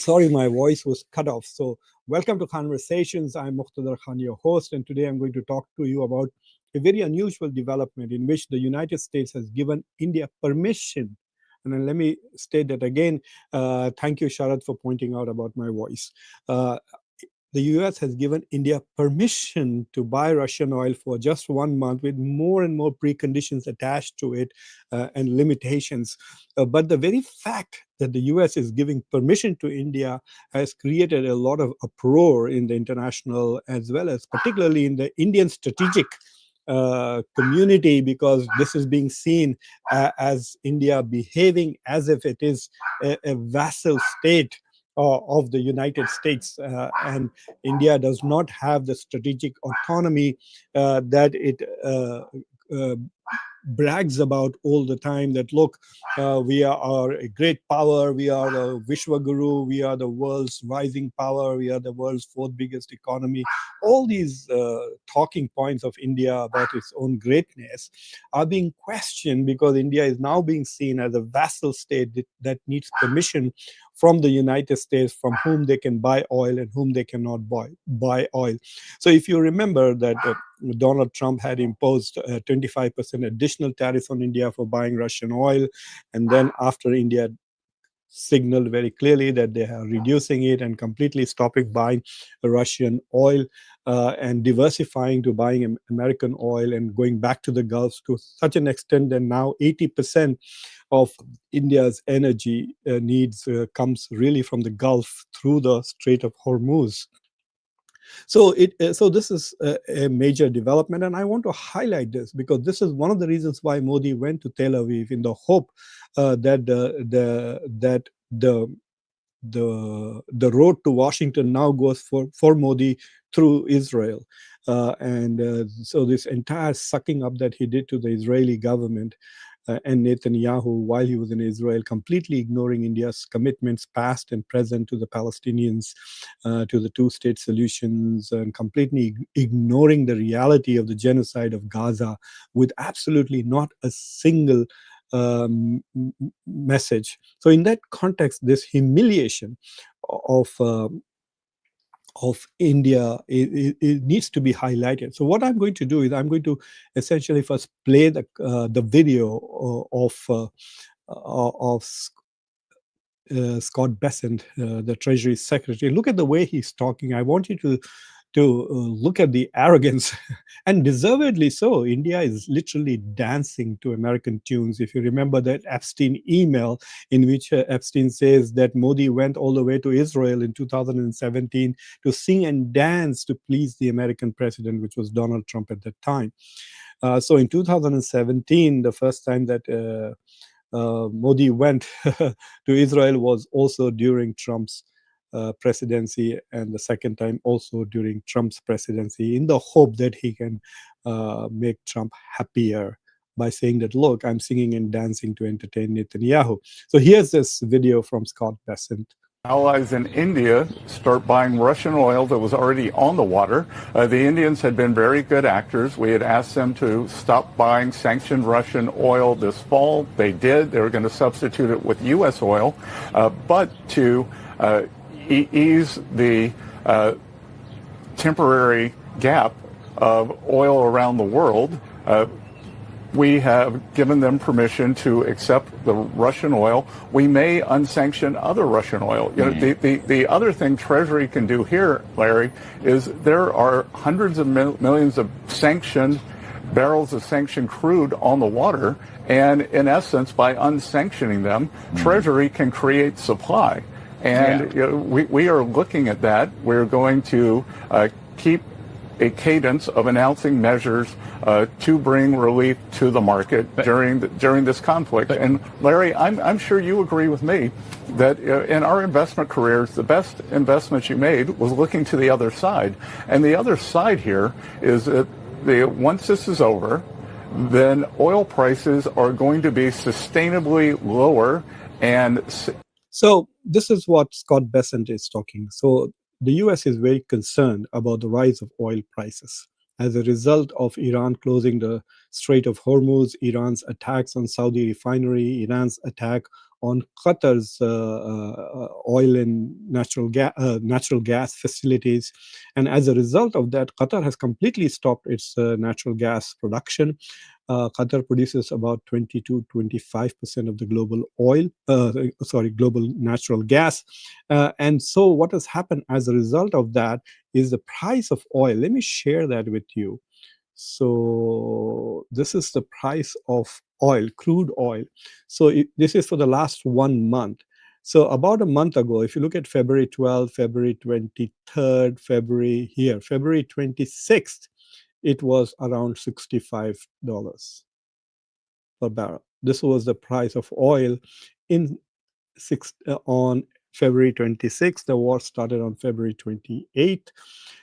Sorry, my voice was cut off. So welcome to Conversations. I'm Muqtadar Khan, your host, and today I'm going to talk to you about a very unusual development in which the United States has given India permission. And then let me state that again. Thank you, Sharad, for pointing out about my voice. Uh, the US has given India permission to buy Russian oil for just 1 month with more and more preconditions attached to it and limitations. But the very fact that the US is giving permission to India has created a lot of uproar in the international as well as particularly in the Indian strategic community, because this is being seen as India behaving as if it is a vassal state of the United States, and India does not have the strategic autonomy that it uh, brags about all the time, that look, we are a great power, we are the Vishwaguru, we are the world's rising power, we are the world's fourth biggest economy. All these talking points of India about its own greatness are being questioned because India is now being seen as a vassal state that needs permission from the United States, from whom they can buy oil and whom they cannot buy oil. So if you remember that Donald Trump had imposed 25% additional tariffs on India for buying Russian oil, and then after India signaled very clearly that they are reducing it and completely stopping buying Russian oil and diversifying to buying American oil and going back to the Gulf to such an extent that now 80% of India's energy needs comes really from the Gulf through the Strait of Hormuz. So this is a major development, and I want to highlight this because this is one of the reasons why Modi went to Tel Aviv, in the hope that the road to Washington now goes for Modi through Israel. So this entire sucking up that he did to the Israeli government and Netanyahu while he was in Israel, completely ignoring India's commitments, past and present, to the Palestinians, to the two-state solutions, and completely ignoring the reality of the genocide of Gaza with absolutely not a single message. So in that context, this humiliation of India, it needs to be highlighted. So what I'm going to do is I'm going to essentially first play the video of Scott Bessent, the Treasury Secretary. Look at the way he's talking. I want you to look at the arrogance, and deservedly so. India is literally dancing to American tunes. If you remember that Epstein email in which Epstein says that Modi went all the way to Israel in 2017 to sing and dance to please the American president, which was Donald Trump at that time. So in 2017, the first time that Modi went to Israel was also during Trump's presidency, and the second time also during Trump's presidency, in the hope that he can make Trump happier by saying that, look, I'm singing and dancing to entertain Netanyahu. So here's this video from Scott Bessent. Allies in India start buying Russian oil that was already on the water. The Indians had been very good actors. We had asked them to stop buying sanctioned Russian oil this fall. They did. They were going to substitute it with U.S. oil. But to ease the temporary gap of oil around the world, we have given them permission to accept the Russian oil. We may unsanction other Russian oil. You know, the other thing Treasury can do here, Larry, is there are hundreds of millions of sanctioned barrels of sanctioned crude on the water, and in essence, by unsanctioning them, Treasury can create supply. And you know, we are looking at that. We're going to keep a cadence of announcing measures to bring relief to the market during this conflict. And Larry, I'm sure you agree with me that in our investment careers, the best investment you made was looking to the other side. And the other side here is that once this is over, then oil prices are going to be sustainably lower. And so this is what Scott Bessent is talking. So the US is very concerned about the rise of oil prices. As a result of Iran closing the Strait of Hormuz, Iran's attacks on Saudi refinery, Iran's attack on Qatar's oil and natural gas facilities. And as a result of that, Qatar has completely stopped its natural gas production. Qatar produces about 20 to 25% of the global global natural gas. And so what has happened as a result of that is the price of oil. Let me share that with you. So this is the price of oil, crude oil. So this is for the last 1 month. So about a month ago, if you look at February 12th, February 23rd, February 26th, it was around $65 per barrel. This was the price of oil in on February 26th. The war started on February 28th.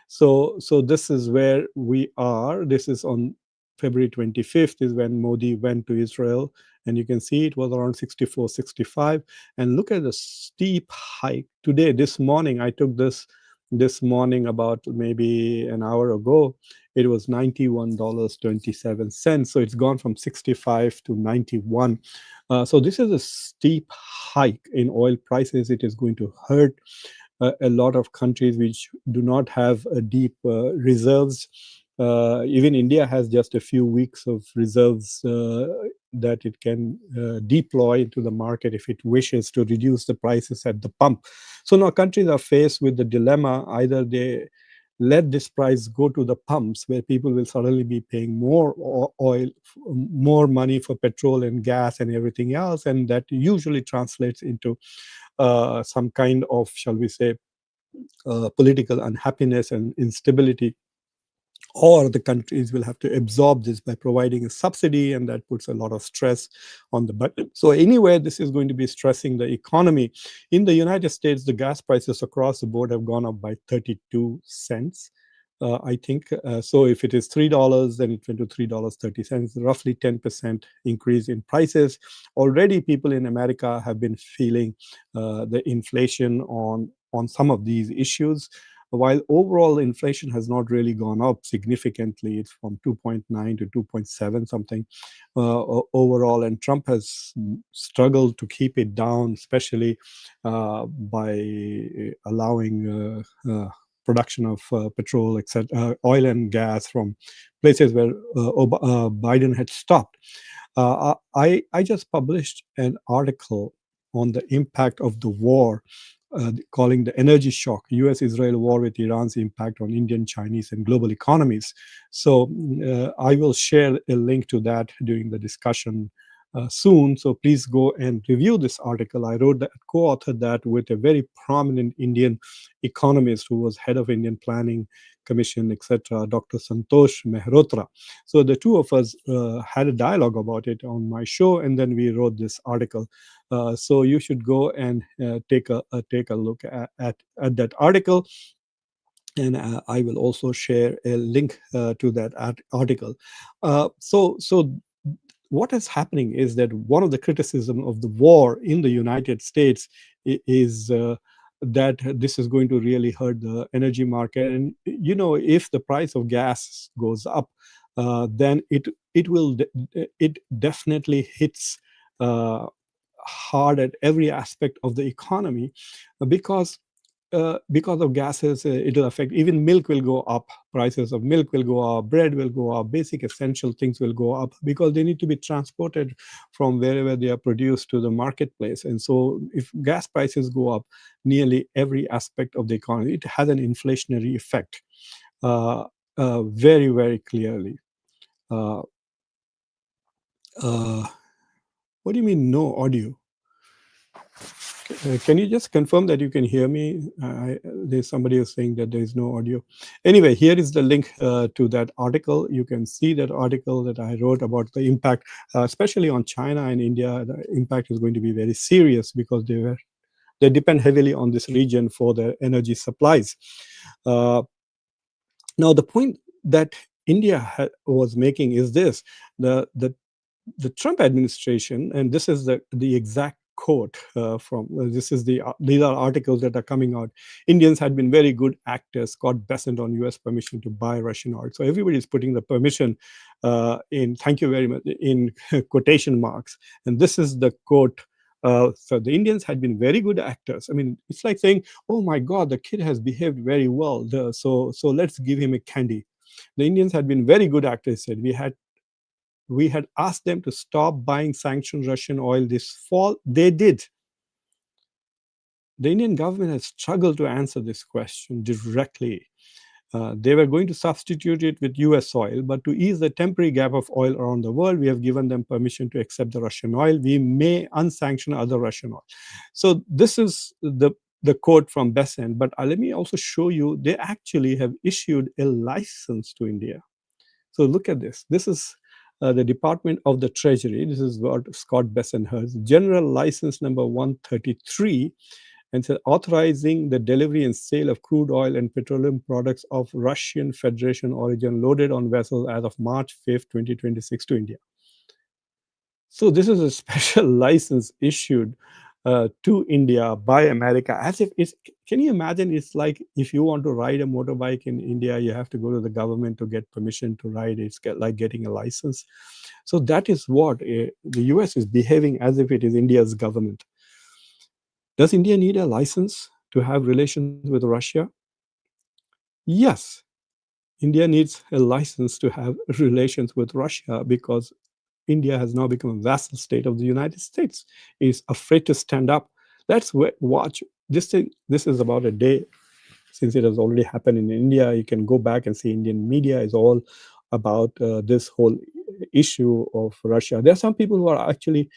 So this is where we are. This is on February 25th is when Modi went to Israel. And you can see it was around 64, 65. And look at the steep hike. Today, this morning, I took this morning about maybe an hour ago. It was $91.27. So it's gone from 65 to 91. So this is a steep hike in oil prices. It is going to hurt a lot of countries which do not have deep reserves. Even India has just a few weeks of reserves that it can deploy into the market if it wishes to reduce the prices at the pump. So now countries are faced with the dilemma: either they let this price go to the pumps, where people will suddenly be paying more oil, more money for petrol and gas and everything else, and that usually translates into some kind of, shall we say, political unhappiness and instability. Or the countries will have to absorb this by providing a subsidy, and that puts a lot of stress on the budget. So anyway, this is going to be stressing the economy. In the United States, the gas prices across the board have gone up by 32 cents. I think so. If it is $3, then it went to $3.30, roughly 10% increase in prices. Already, people in America have been feeling the inflation on some of these issues. While overall inflation has not really gone up significantly, it's from 2.9 to 2.7 something overall, and Trump has struggled to keep it down, especially by allowing production of petrol, etc., oil and gas from places where Biden had stopped. I just published an article on the impact of the war, calling the energy shock, US-Israel war with Iran's impact on Indian, Chinese, and global economies. So I will share a link to that during the discussion soon. So please go and review this article. I wrote that, co-authored that with a very prominent Indian economist who was head of Indian Planning Commission, etc., Dr. Santosh Mehrotra. So the two of us had a dialogue about it on my show, and then we wrote this article. So you should go and take a look at that article, and I will also share a link to that article. So what is happening is that one of the criticism of the war in the United States is that this is going to really hurt the energy market. And if the price of gas goes up, then it definitely hits hard at every aspect of the economy, because of gases. It will affect, even milk will go up, prices of milk will go up, bread will go up, basic essential things will go up, because they need to be transported from wherever they are produced to the marketplace. And so if gas prices go up, nearly every aspect of the economy, it has an inflationary effect very, very clearly. What do you mean no audio? Can you just confirm that you can hear me? There's somebody who's saying that there is no audio. Anyway, here is the link to that article. You can see that article that I wrote about the impact, especially on China and India. The impact is going to be very serious, because they depend heavily on this region for their energy supplies. Now, the point that India was making is this: the Trump administration, and this is the exact quote from these are articles that are coming out. Indians had been very good actors, got Bessent on US permission to buy Russian oil. So everybody is putting the permission in, thank you very much, in quotation marks. And this is the quote So the Indians had been very good actors. I mean, it's like saying, "Oh my God, the kid has behaved very well. So let's give him a candy." The Indians had been very good actors. Said we had asked them to stop buying sanctioned Russian oil this fall. They did. The Indian government has struggled to answer this question directly. They were going to substitute it with US oil, but to ease the temporary gap of oil around the world, we have given them permission to accept the Russian oil. We may unsanction other Russian oil. So this is the quote from Bessent, but let me also show you, they actually have issued a license to India. So look at this. This is the Department of the Treasury. This is what Scott Bessent has. General License number 133, and says authorizing the delivery and sale of crude oil and petroleum products of Russian Federation origin loaded on vessels as of March 5th, 2026 to India. So this is a special license issued to India by America, as if it's, can you imagine, it's like if you want to ride a motorbike in India, you have to go to the government to get permission to ride. It's like getting a license. So that is what the US is behaving as if it is India's government. Does India need a license to have relations with Russia? Yes, India needs a license to have relations with Russia because India has now become a vassal state of the United States. Is afraid to stand up. Let's watch this thing. This is about a day since it has already happened in India. You can go back and see Indian media is all about this whole issue of Russia. There are some people who are actually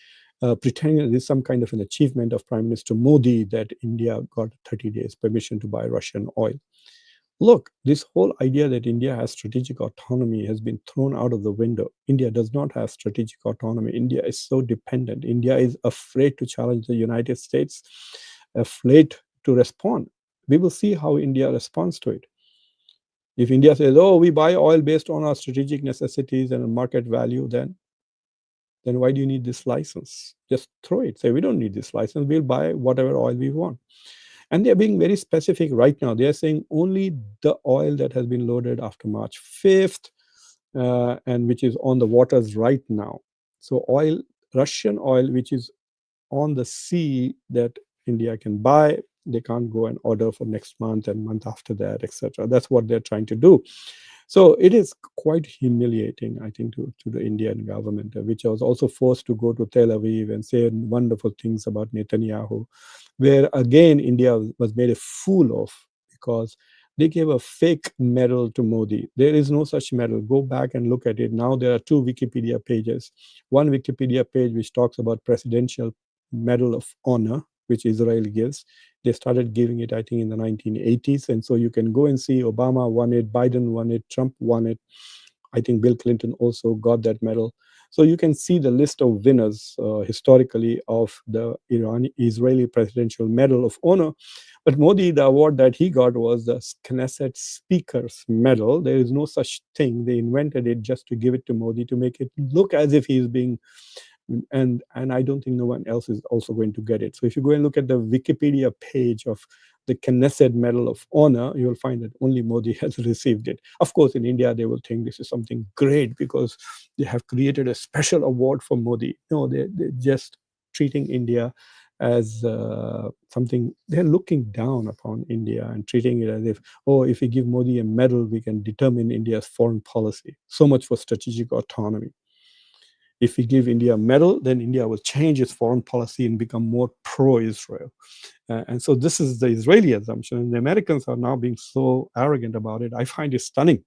pretending it is some kind of an achievement of Prime Minister Modi that India got 30 days permission to buy Russian oil. Look, this whole idea that India has strategic autonomy has been thrown out of the window. India does not have strategic autonomy. India is so dependent. India is afraid to challenge the United States, afraid to respond. We will see how India responds to it. If India says, "Oh, we buy oil based on our strategic necessities and market value," then why do you need this license? Just throw it. Say, "We don't need this license. We'll buy whatever oil we want." And they're being very specific right now. They're saying only the oil that has been loaded after March 5th and which is on the waters right now. So oil, Russian oil, which is on the sea that India can buy, they can't go and order for next month and month after that, etc. That's what they're trying to do. So it is quite humiliating, I think, to the Indian government, which was also forced to go to Tel Aviv and say wonderful things about Netanyahu, where again India was made a fool of because they gave a fake medal to Modi. There is no such medal. Go back and look at it. Now there are two Wikipedia pages. One Wikipedia page which talks about Presidential Medal of Honor, which Israel gives. They started giving it, I think, in the 1980s. And so you can go and see Obama won it, Biden won it, Trump won it. I think Bill Clinton also got that medal. So you can see the list of winners historically of the Israeli Presidential Medal of Honor. But Modi, the award that he got was the Knesset Speaker's Medal. There is no such thing. They invented it just to give it to Modi to make it look as if he's being, and I don't think no one else is also going to get it. So if you go and look at the Wikipedia page of the Knesset Medal of Honor, you will find that only Modi has received it. Of course, in India, they will think this is something great because they have created a special award for Modi. No, they're just treating India as something, they're looking down upon India and treating it as if, oh, if we give Modi a medal, we can determine India's foreign policy. So much for strategic autonomy. If we give India a medal, then India will change its foreign policy and become more pro-Israel. And so this is the Israeli assumption. And the Americans are now being so arrogant about it. I find it stunning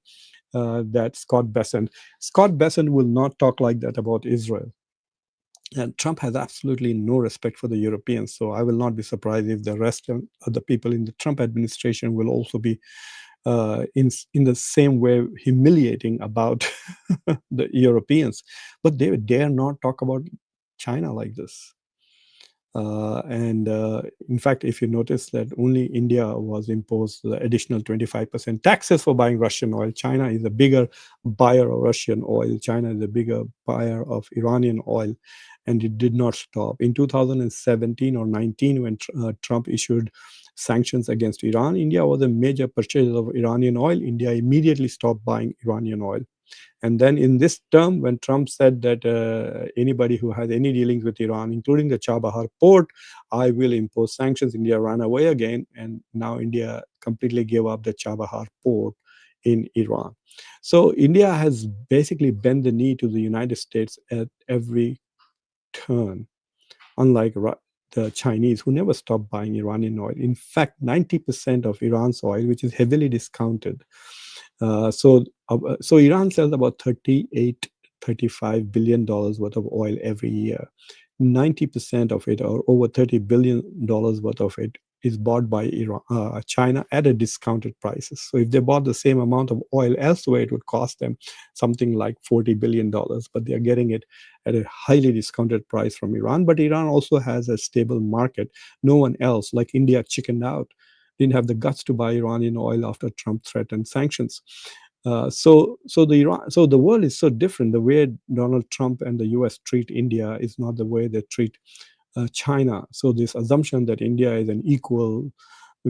that Scott Bessent will not talk like that about Israel. And Trump has absolutely no respect for the Europeans. So I will not be surprised if the rest of the people in the Trump administration will also be in the same way humiliating about the Europeans. But they dare not talk about China like this. And in fact, if you notice that only India was imposed the additional 25% taxes for buying Russian oil. China is a bigger buyer of Russian oil. China is a bigger buyer of Iranian oil. And it did not stop. In 2017 or 19, when Trump issued sanctions against Iran, India was a major purchaser of Iranian oil. India immediately stopped buying Iranian oil. And then in this term, when Trump said that anybody who has any dealings with Iran, including the Chabahar port, I will impose sanctions, India ran away again. And now India completely gave up the Chabahar port in Iran. So India has basically bent the knee to the United States at every turn, unlike the Chinese, who never stopped buying Iranian oil. In fact, 90% of Iran's oil, which is heavily discounted. So Iran sells about 38, $35 billion worth of oil every year. 90% of it, or over $30 billion worth of it, is bought by China at a discounted prices. So if they bought the same amount of oil elsewhere, it would cost them something like $40 billion, but they are getting it at a highly discounted price from Iran. But Iran also has a stable market. No one else, like India, chickened out, didn't have the guts to buy Iranian oil after Trump threatened sanctions. So the world is so different. The way Donald Trump and the U.S. treat India is not the way they treat China. So this assumption that India is an equal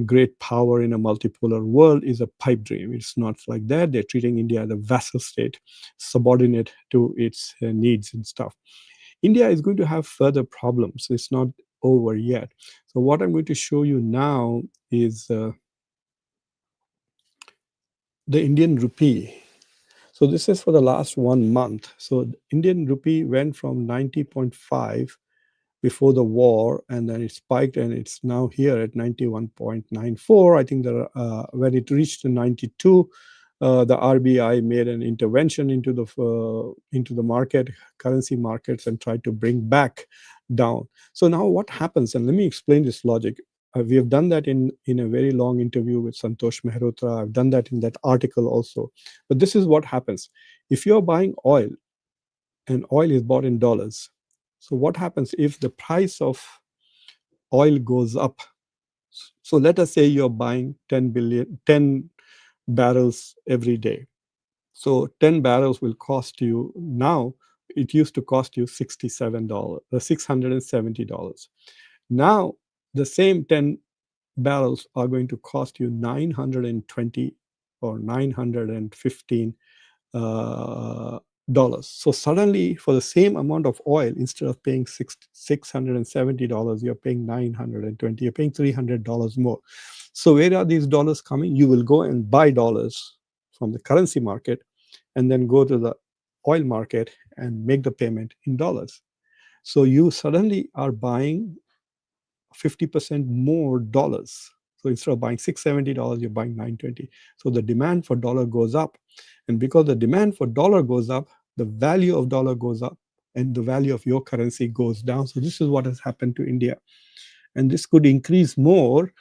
great power in a multipolar world is a pipe dream. It's not like that. They're treating India as a vassal state, subordinate to its needs and stuff. India is going to have further problems. It's not over yet. So what I'm going to show you now is the Indian rupee. So this is for the last 1 month. So Indian rupee went from 90.5 before the war, and then it spiked, and it's now here at 91.94. I think that when it reached 92, the RBI made an intervention into the market, currency markets, and tried to bring back down. So now what happens? And let me explain this logic. We have done that in a very long interview with Santosh Mehrotra. I've done that in that article also. But this is what happens. If you're buying oil, and oil is bought in dollars, so what happens if the price of oil goes up? So let us say you're buying 10 barrels every day. So 10 barrels will cost you now, it used to cost you $67, $670. Now the same 10 barrels are going to cost you 920 or 915 dollars. So suddenly, for the same amount of oil, instead of paying $670, you're paying 920. You're paying $300 more. So where are these dollars coming? You will go and buy dollars from the currency market, and then go to the oil market and make the payment in dollars. So you suddenly are buying 50% more dollars. So instead of buying $670, you're buying 920. So the demand for dollar goes up. And because the demand for dollar goes up, the value of dollar goes up, and the value of your currency goes down. So this is what has happened to India. And this could increase more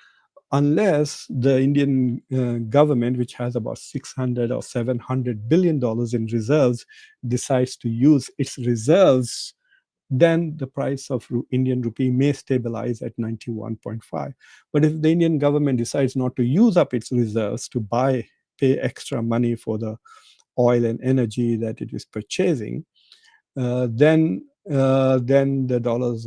unless the Indian government, which has about 600 or $700 billion in reserves, decides to use its reserves. Then the price of Indian rupee may stabilize at 91.5. But if the Indian government decides not to use up its reserves to pay extra money for the oil and energy that it is purchasing, then the dollar's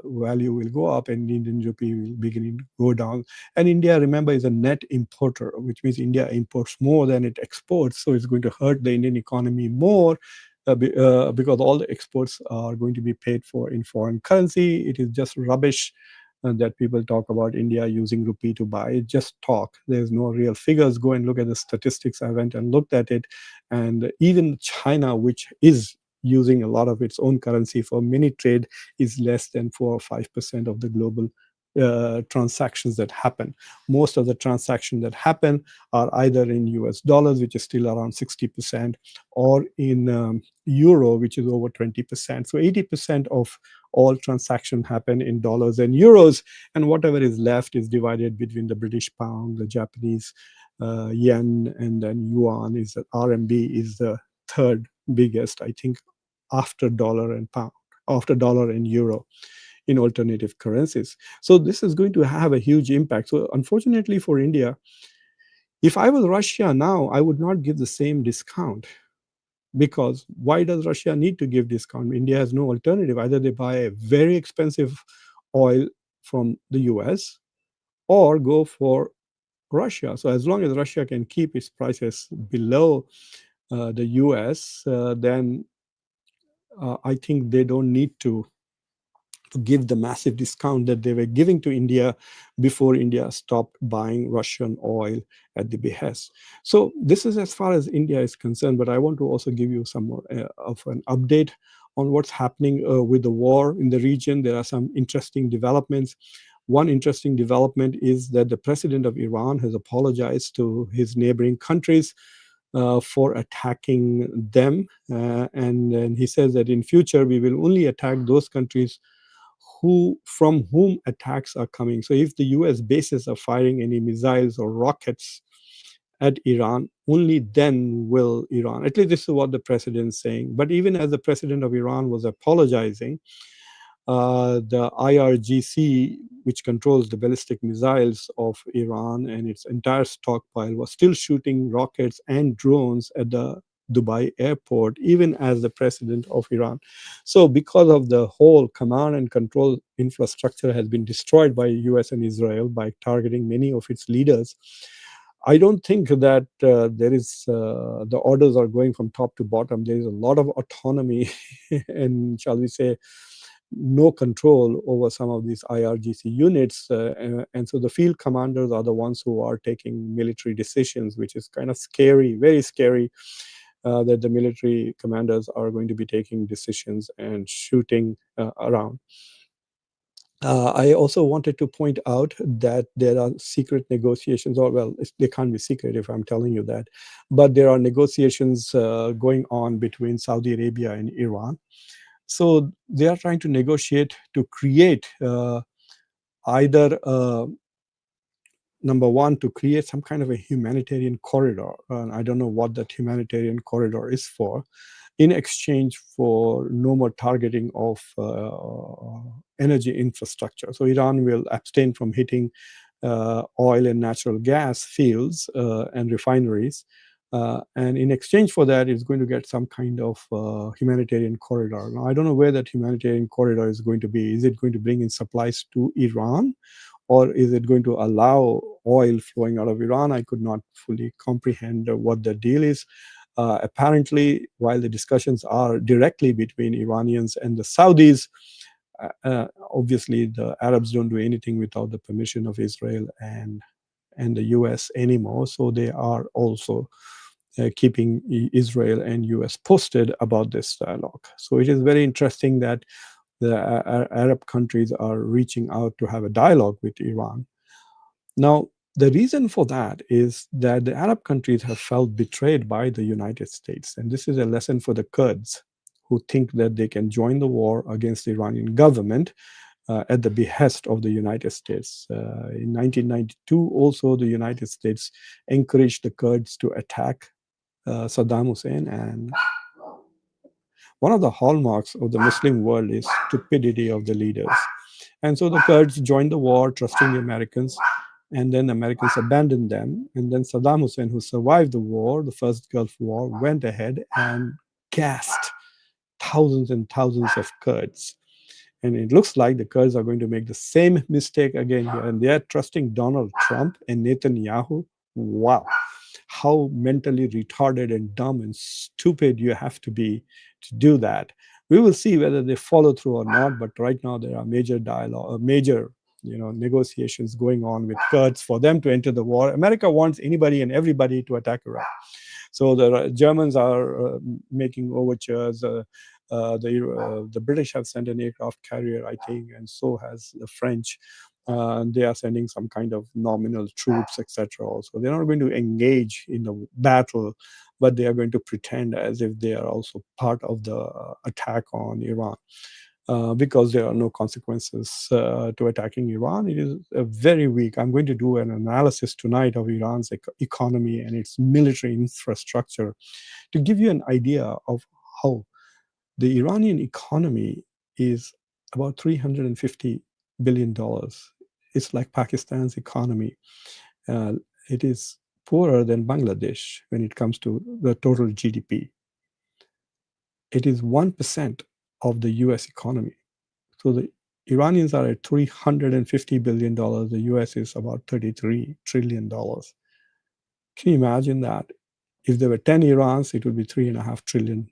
value will go up and the Indian rupee will begin to go down. And India, remember, is a net importer, which means India imports more than it exports. So it's going to hurt the Indian economy more because all the exports are going to be paid for in foreign currency. It is just rubbish that people talk about India using rupee to buy. It's just talk. There's no real figures. Go and look at the statistics. I went and looked at it. And even China, which is using a lot of its own currency for mini trade, is less than 4 or 5% of the global transactions that happen. Most of the transactions that happen are either in US dollars, which is still around 60%, or in euro, which is over 20%. So 80% of all transactions happen in dollars and euros, and whatever is left is divided between the British pound, the Japanese yen, and then yuan. Is the RMB is the third biggest, I think, after dollar and pound, after dollar and euro, in alternative currencies. So this is going to have a huge impact. So unfortunately for India, if I was Russia now, I would not give the same discount, because why does Russia need to give discount? India has no alternative. Either they buy a very expensive oil from the US or go for Russia. So as long as Russia can keep its prices below the US, then I think they don't need to give the massive discount that they were giving to India before India stopped buying Russian oil at the behest. So this is as far as India is concerned, but I want to also give you some more of an update on what's happening with the war in the region. There are some interesting developments. One interesting development is that the president of Iran has apologized to his neighboring countries for attacking them. And then he says that in future, we will only attack those countries from whom attacks are coming. So if the US bases are firing any missiles or rockets at Iran, only then will Iran, at least this is what the president is saying. But even as the president of Iran was apologizing, the IRGC, which controls the ballistic missiles of Iran and its entire stockpile, was still shooting rockets and drones at the Dubai airport, even as the president of Iran. So, because of the whole command and control infrastructure has been destroyed by US and Israel by targeting many of its leaders, I don't think that there is the orders are going from top to bottom. There is a lot of autonomy and, shall we say, no control over some of these IRGC units. And so the field commanders are the ones who are taking military decisions, which is kind of scary, very scary, that the military commanders are going to be taking decisions and shooting around. I also wanted to point out that there are secret negotiations, or well, they can't be secret if I'm telling you that, but there are negotiations going on between Saudi Arabia and Iran. So they are trying to negotiate to create either number one, to create some kind of a humanitarian corridor. I don't know what that humanitarian corridor is for, in exchange for no more targeting of energy infrastructure. So Iran will abstain from hitting oil and natural gas fields and refineries. And in exchange for that, it's going to get some kind of humanitarian corridor. Now, I don't know where that humanitarian corridor is going to be. Is it going to bring in supplies to Iran? Or is it going to allow oil flowing out of Iran? I could not fully comprehend what the deal is. Apparently, while the discussions are directly between Iranians and the Saudis, obviously the Arabs don't do anything without the permission of Israel and the US anymore. So they are also keeping Israel and US posted about this dialogue. So it is very interesting that the Arab countries are reaching out to have a dialogue with Iran. Now, the reason for that is that the Arab countries have felt betrayed by the United States. And this is a lesson for the Kurds who think that they can join the war against the Iranian government at the behest of the United States. In 1992, also, the United States encouraged the Kurds to attack Saddam Hussein. And one of the hallmarks of the Muslim world is stupidity of the leaders. And so the Kurds joined the war, trusting the Americans, and then the Americans abandoned them. And then Saddam Hussein, who survived the war, the first Gulf War, went ahead and gassed thousands and thousands of Kurds. And it looks like the Kurds are going to make the same mistake again here. And they are trusting Donald Trump and Netanyahu. Wow. How mentally retarded and dumb and stupid you have to be to do that. We will see whether they follow through or not. But right now there are major dialogue, major negotiations going on with Kurds for them to enter the war. America wants anybody and everybody to attack Iraq. So the Germans are making overtures. The British have sent an aircraft carrier, I think, and so has the French. They are sending some kind of nominal troops, etc. Also, they're not going to engage in the battle, but they are going to pretend as if they are also part of the attack on Iran. Because there are no consequences to attacking Iran. It is very weak. I'm going to do an analysis tonight of Iran's economy and its military infrastructure to give you an idea of how the Iranian economy is about $350 billion. It's like Pakistan's economy. It is poorer than Bangladesh when it comes to the total GDP. It is 1% of the US economy. So the Iranians are at $350 billion. The US is about $33 trillion. Can you imagine that? If there were 10 Irans, it would be 3.5 trillion.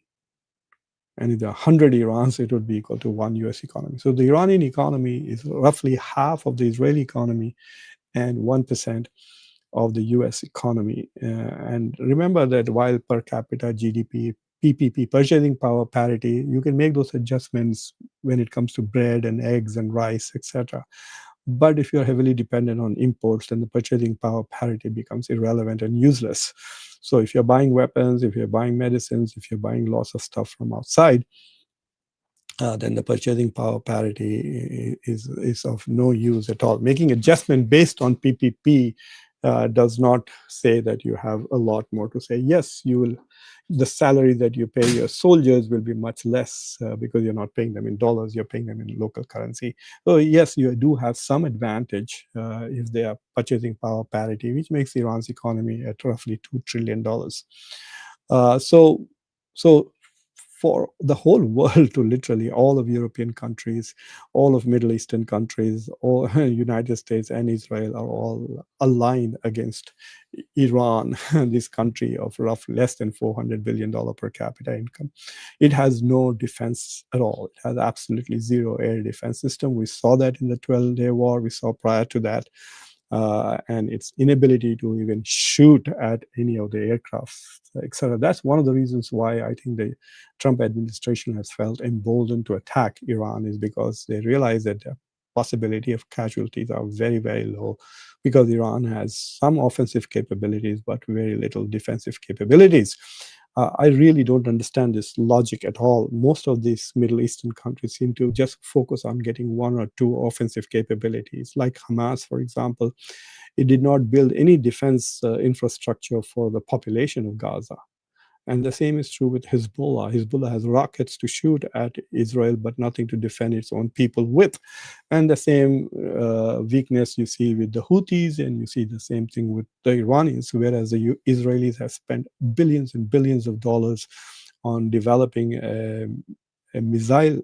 And if there are 100 Irans, it would be equal to one US economy. So the Iranian economy is roughly half of the Israeli economy and 1% of the US economy. And remember that while per capita GDP, PPP, purchasing power parity, you can make those adjustments when it comes to bread and eggs and rice, etc. But if you're heavily dependent on imports, then the purchasing power parity becomes irrelevant and useless. So if you're buying weapons, if you're buying medicines, if you're buying lots of stuff from outside, then the purchasing power parity is of no use at all. Making adjustment based on PPP does not say that you have a lot more to say. Yes, you will. The salary that you pay your soldiers will be much less because you're not paying them in dollars, you're paying them in local currency. So yes, you do have some advantage if they are purchasing power parity, which makes Iran's economy at roughly $2 trillion. So, so for the whole world to literally all of European countries, all of Middle Eastern countries, all United States and Israel are all aligned against Iran, this country of roughly less than $400 billion per capita income. It has no defense at all. It has absolutely zero air defense system. We saw that in the 12-day war. We saw prior to that. And its inability to even shoot at any of the aircraft, etc. That's one of the reasons why I think the Trump administration has felt emboldened to attack Iran, is because they realize that the possibility of casualties are very, very low, because Iran has some offensive capabilities but very little defensive capabilities. I really don't understand this logic at all. Most of these Middle Eastern countries seem to just focus on getting one or two offensive capabilities, like Hamas, for example. It did not build any defense infrastructure for the population of Gaza. And the same is true with Hezbollah. Hezbollah has rockets to shoot at Israel, but nothing to defend its own people with. And the same weakness you see with the Houthis, and you see the same thing with the Iranians, whereas the Israelis have spent billions and billions of dollars on developing a missile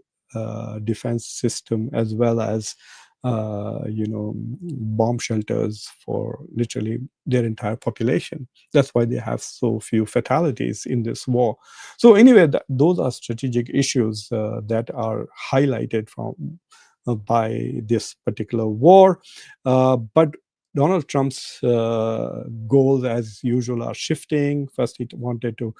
defense system, as well as bomb shelters for literally their entire population. That's why they have so few fatalities in this war. So anyway, those are strategic issues that are highlighted from by this particular war. But Donald Trump's goals, as usual, are shifting. First, he wanted to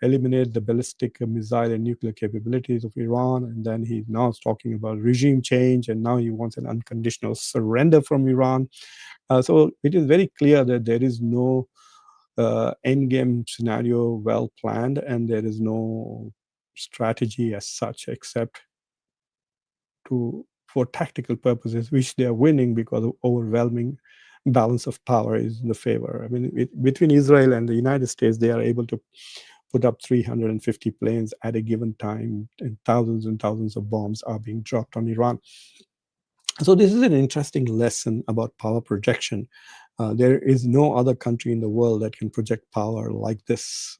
eliminate the ballistic missile and nuclear capabilities of Iran, and then he now is talking about regime change, and now he wants an unconditional surrender from Iran. So it is very clear that there is no endgame scenario well planned, and there is no strategy as such, except for tactical purposes, which they are winning because of overwhelming balance of power is in the favor. I mean, between Israel and the United States, they are able to put up 350 planes at a given time, and thousands of bombs are being dropped on Iran. So this is an interesting lesson about power projection. There is no other country in the world that can project power like this,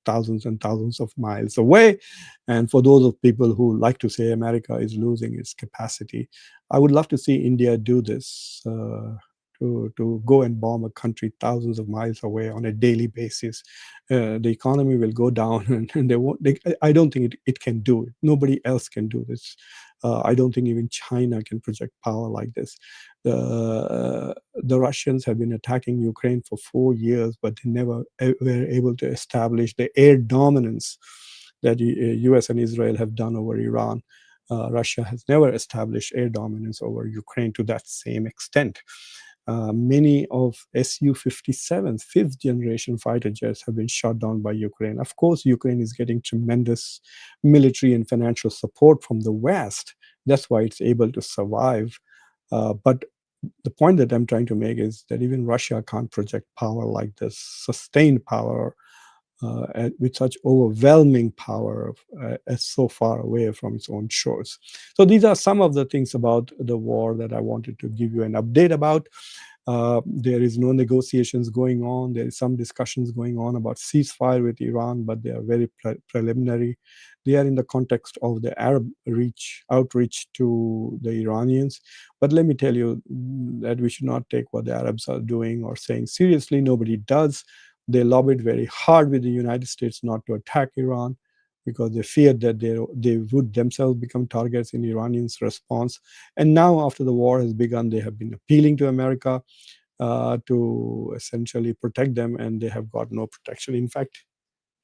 thousands and thousands of miles away. And for those of people who like to say America is losing its capacity, I would love to see India do this, to go and bomb a country thousands of miles away on a daily basis. The economy will go down, and they won't. I don't think it can do it. Nobody else can do this. I don't think even China can project power like this. The Russians have been attacking Ukraine for 4 years, but they never were able to establish the air dominance that US and Israel have done over Iran. Russia has never established air dominance over Ukraine to that same extent. Many of Su-57 fifth generation fighter jets have been shot down by Ukraine. Of course, Ukraine is getting tremendous military and financial support from the West. That's why it's able to survive. But the point that I'm trying to make is that even Russia can't project power like this, sustained power, with such overwhelming power as so far away from its own shores. So these are some of the things about the war that I wanted to give you an update about. There is no negotiations going on. There is some discussions going on about ceasefire with Iran, but they are very preliminary. They are in the context of the Arab outreach to the Iranians. But let me tell you that we should not take what the Arabs are doing or saying seriously. Nobody does. They lobbied very hard with the United States not to attack Iran because they feared that they would themselves become targets in Iranians' response. And now, after the war has begun, they have been appealing to America to essentially protect them, and they have got no protection. In fact,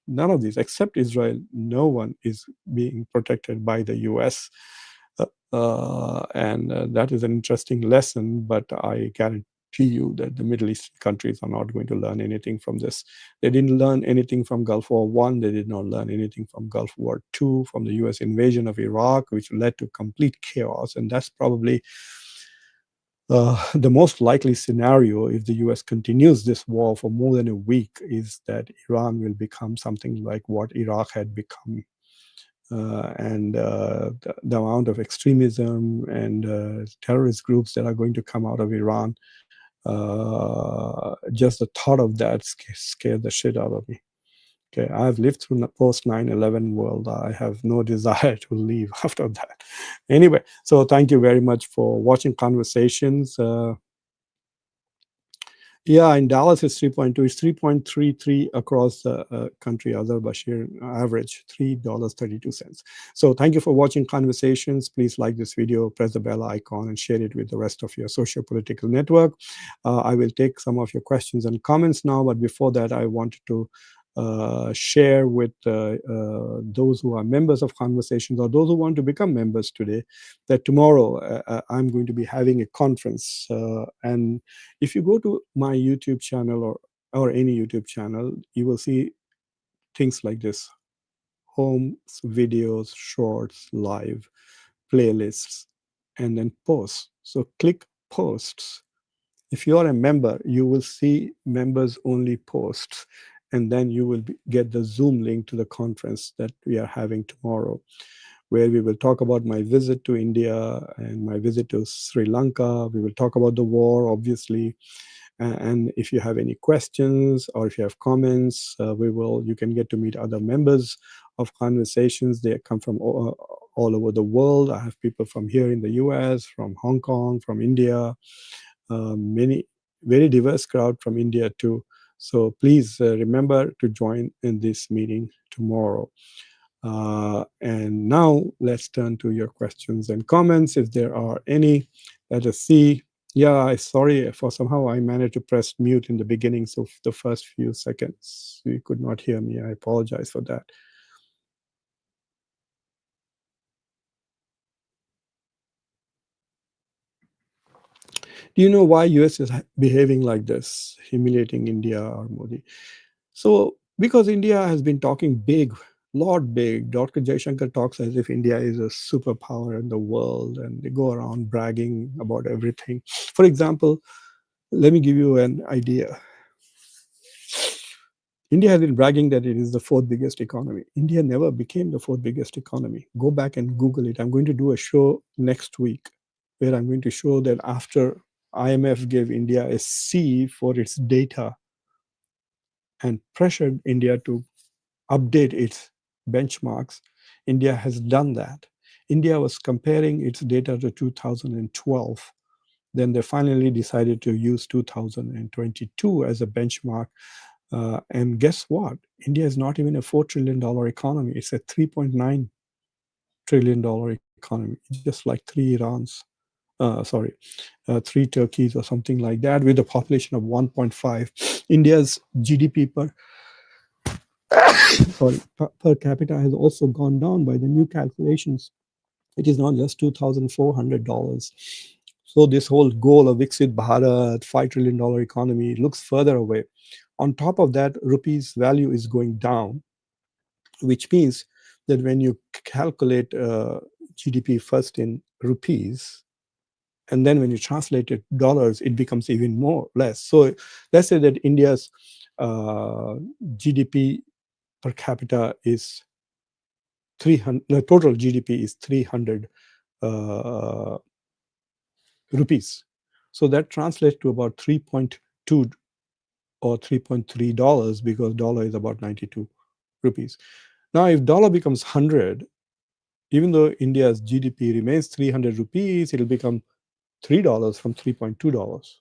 none of these, except Israel, no one is being protected by the US. And that is an interesting lesson, but I guarantee you that the Middle Eastern countries are not going to learn anything from this. They didn't learn anything from Gulf War I. They did not learn anything from Gulf War II, from the US invasion of Iraq, which led to complete chaos. And that's probably the most likely scenario, if the US continues this war for more than a week, is that Iran will become something like what Iraq had become. The amount of extremism and terrorist groups that are going to come out of Iran, just the thought of that scared the shit out of me. Okay, I've lived through post 9/11 world. I have no desire to leave after that. Anyway, so thank you very much for watching Conversations. Yeah, in Dallas it's 3.2. It's 3.33 across the country, other Bashir average, $3.32. So thank you for watching Conversations. Please like this video, press the bell icon, and share it with the rest of your social political network. I will take some of your questions and comments now, but before that, I wanted to share with those who are members of Conversations or those who want to become members today that tomorrow I'm going to be having a conference. And if you go to my YouTube channel or any YouTube channel, you will see things like this: homes, videos, shorts, live, playlists, and then posts. So click posts. If you are a member, you will see members only posts, and then you will get the Zoom link to the conference that we are having tomorrow, where we will talk about my visit to India and my visit to Sri Lanka. We will talk about the war, obviously. And if you have any questions or if you have comments, you can get to meet other members of Conversations. They come from all over the world. I have people from here in the US, from Hong Kong, from India, many very diverse crowd from India too. So please remember to join in this meeting tomorrow. And now let's turn to your questions and comments, if there are any. Let us see. Yeah, sorry for somehow I managed to press mute in the beginning, so the first few seconds you could not hear me. I apologize for that. Do you know why US is behaving like this, humiliating India or Modi? So because India has been talking big, lot big. Dr. Jaishankar talks as if India is a superpower in the world, and they go around bragging about everything. For example, let me give you an idea. India has been bragging that it is the fourth biggest economy. India never became the fourth biggest economy. Go back and Google it. I'm going to do a show next week where I'm going to show that after IMF gave India a C for its data and pressured India to update its benchmarks, India has done that. India was comparing its data to 2012. Then they finally decided to use 2022 as a benchmark. And guess what? India is not even a $4 trillion economy. It's a $3.9 trillion economy, just like three Irans. Three Turkeys or something like that, with a population of 1.5. India's GDP per capita has also gone down by the new calculations. It is not just $2,400. So this whole goal of Viksit Bharat, $5 trillion economy, looks further away. On top of that, rupee's value is going down, which means that when you calculate GDP first in rupees, and then when you translate it dollars, it becomes even less. So let's say that India's GDP per capita is 300, the total GDP is 300 rupees. So that translates to about 3.2 or $3.3, because dollar is about 92 rupees. Now, if dollar becomes 100, even though India's GDP remains 300 rupees, it'll become $3 from $3.2.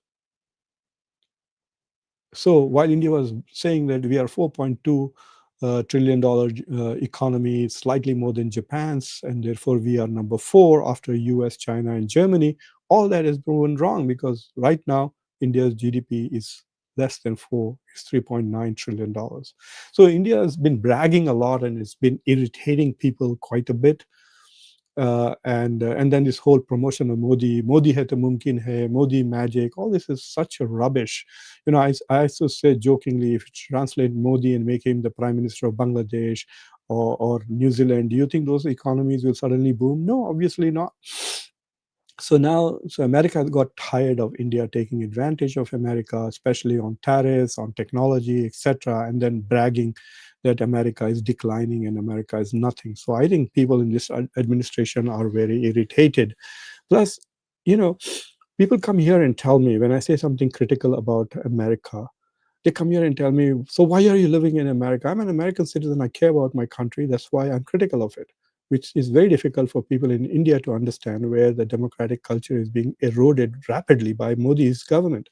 So while India was saying that we are $4.2 trillion economy, slightly more than Japan's, and therefore we are number four after US, China, and Germany, all that is proven wrong because right now India's GDP is less than four, it's $3.9 trillion. So India has been bragging a lot and it's been irritating people quite a bit. And then this whole promotion of Modi hai to mumkin hai, Modi magic, all this is such a rubbish. I also say jokingly, if you translate Modi and make him the prime minister of Bangladesh or New Zealand, do you think those economies will suddenly boom? No, obviously not. So America got tired of India taking advantage of America, especially on tariffs, on technology, etc., and then bragging that America is declining and America is nothing. So I think people in this administration are very irritated. Plus, you know, people come here and tell me when I say something critical about America, they come here and tell me, so why are you living in America? I'm an American citizen. I care about my country. That's why I'm critical of it, which is very difficult for people in India to understand, where the democratic culture is being eroded rapidly by Modi's government.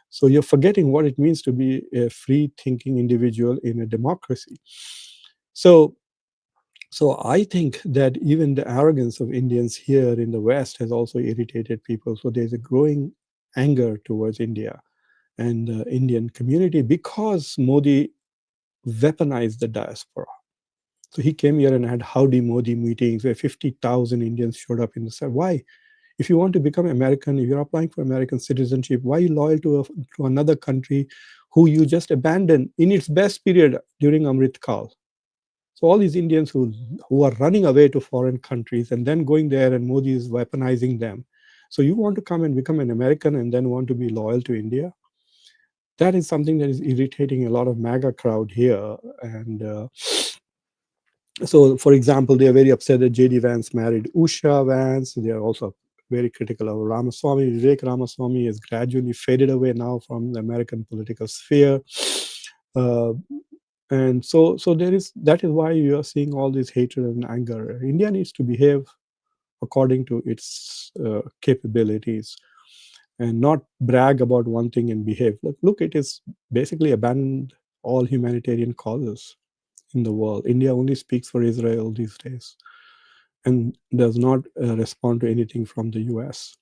So you're forgetting what it means to be a free thinking individual in a democracy. So so I think that even the arrogance of Indians here in the West has also irritated people. So there's a growing anger towards India and the Indian community because Modi weaponized the diaspora. So he came here and had Howdy Modi meetings where 50,000 Indians showed up in the side. Why? If you want to become American, if you're applying for American citizenship, why are you loyal to another country who you just abandoned in its best period during Amrit Kal? So all these Indians who are running away to foreign countries and then going there and Modi is weaponizing them. So you want to come and become an American and then want to be loyal to India? That is something that is irritating a lot of MAGA crowd here. And so, for example, they are very upset that J.D. Vance married Usha Vance. They are also very critical of Ramaswamy. Vivek Ramaswamy has gradually faded away now from the American political sphere. Uh, and so that is why you are seeing all this hatred and anger. India needs to behave according to its capabilities and not brag about one thing and behave. Look, it is basically abandoned all humanitarian causes in the world. India only speaks for Israel these days and does not respond to anything from the US.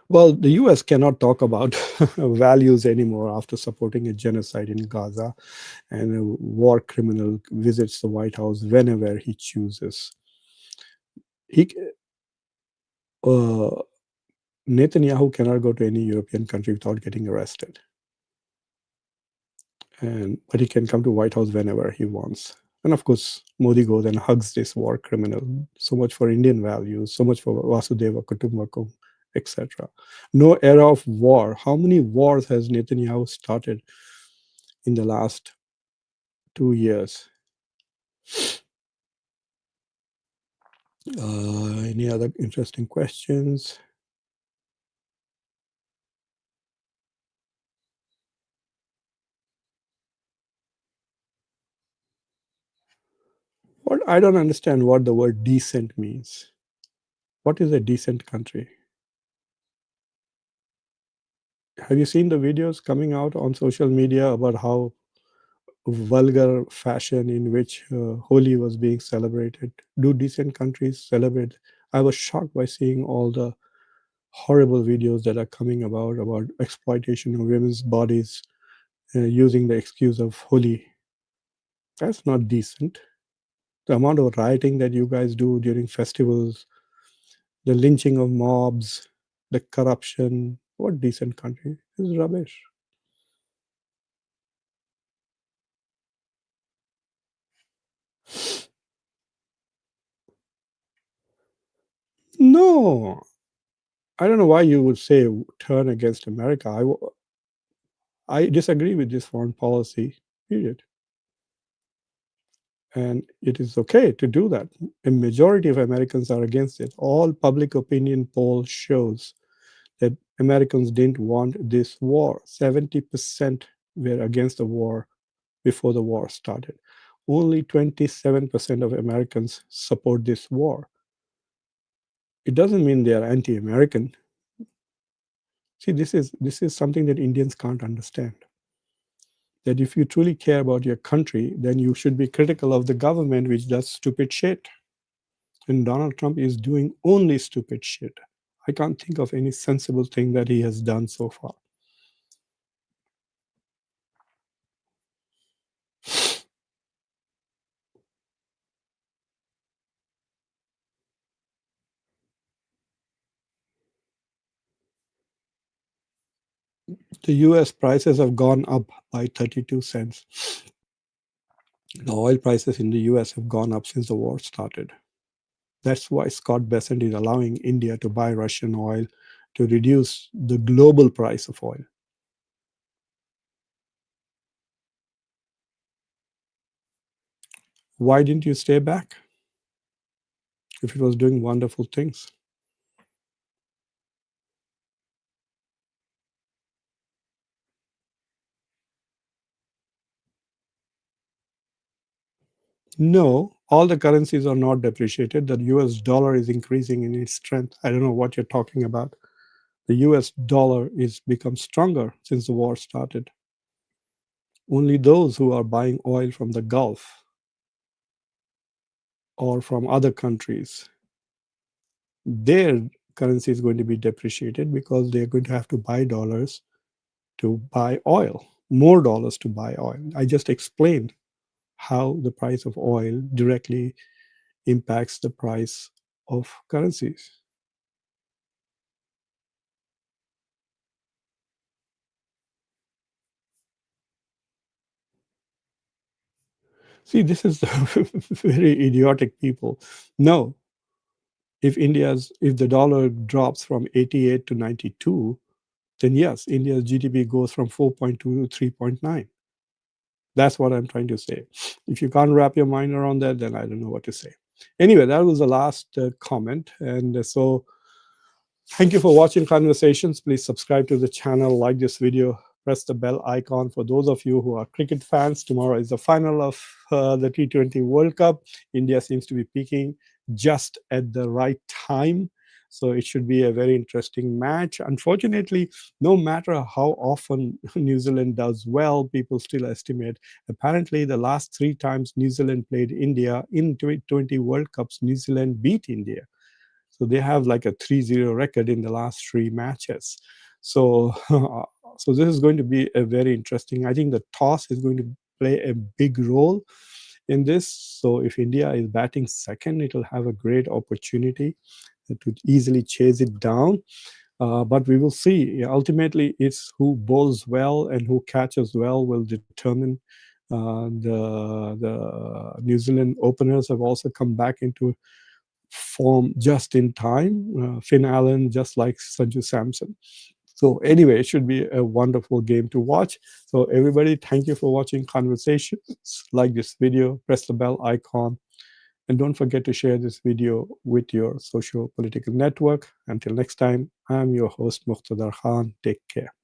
Well, the US cannot talk about values anymore after supporting a genocide in Gaza, and a war criminal visits the White House whenever he chooses. He, uh, Netanyahu cannot go to any European country without getting arrested. But he can come to White House whenever he wants. And of course, Modi goes and hugs this war criminal. So much for Indian values, so much for Vasudeva Kutumbakam, etc. No era of war. How many wars has Netanyahu started in the last 2 years? Any other interesting questions? What I don't understand what the word decent means. What is a decent country? Have you seen the videos coming out on social media about how vulgar fashion in which Holi was being celebrated? Do decent countries celebrate? I was shocked by seeing all the horrible videos that are coming about exploitation of women's bodies using the excuse of Holi. That's not decent. The amount of rioting that you guys do during festivals, the lynching of mobs, the corruption. What decent country? This is rubbish. No, I don't know why you would say turn against America. I disagree with this foreign policy, period. And it is okay to do that. A majority of Americans are against it. All public opinion poll shows that Americans didn't want this war. 70% were against the war before the war started. Only 27% of Americans support this war. It doesn't mean they are anti-American. See, this is something that Indians can't understand. That if you truly care about your country, then you should be critical of the government which does stupid shit. And Donald Trump is doing only stupid shit. I can't think of any sensible thing that he has done so far. The US prices have gone up by 32 cents. The oil prices in the US have gone up since the war started. That's why Scott Bessent is allowing India to buy Russian oil to reduce the global price of oil. Why didn't you stay back if it was doing wonderful things? No, all the currencies are not depreciated. The US dollar is increasing in its strength. I don't know what you're talking about. The US dollar is become stronger since the war started. Only those who are buying oil from the Gulf or from other countries, their currency is going to be depreciated because they're going to have to buy dollars to buy oil, more dollars to buy oil. I just explained how the price of oil directly impacts the price of currencies. See, this is very idiotic people. No, if the dollar drops from 88 to 92, then yes, India's GDP goes from 4.2 to 3.9. That's what I'm trying to say. If you can't wrap your mind around that, then I don't know what to say. Anyway, that was the last comment. And so thank you for watching Conversations. Please subscribe to the channel, like this video, press the bell icon. For those of you who are cricket fans, tomorrow is the final of the T20 World Cup. India seems to be peaking just at the right time. So it should be a very interesting match. Unfortunately, no matter how often New Zealand does well, people still estimate. Apparently, the last 3 times New Zealand played India in T20 World Cups, New Zealand beat India. So they have like a 3-0 record in the last 3 matches. So, so this is going to be a very interesting. I think the toss is going to play a big role in this. So if India is batting second, it will have a great opportunity to easily chase it down. But we will see. Ultimately, it's who bowls well and who catches well will determine. The New Zealand openers have also come back into form just in time. Finn Allen, just like Sanju Samson. So anyway, it should be a wonderful game to watch. So everybody, thank you for watching Conversations. Like this video, press the bell icon, and don't forget to share this video with your social political network. Until next time, I'm your host, Muqtadar Khan. Take care.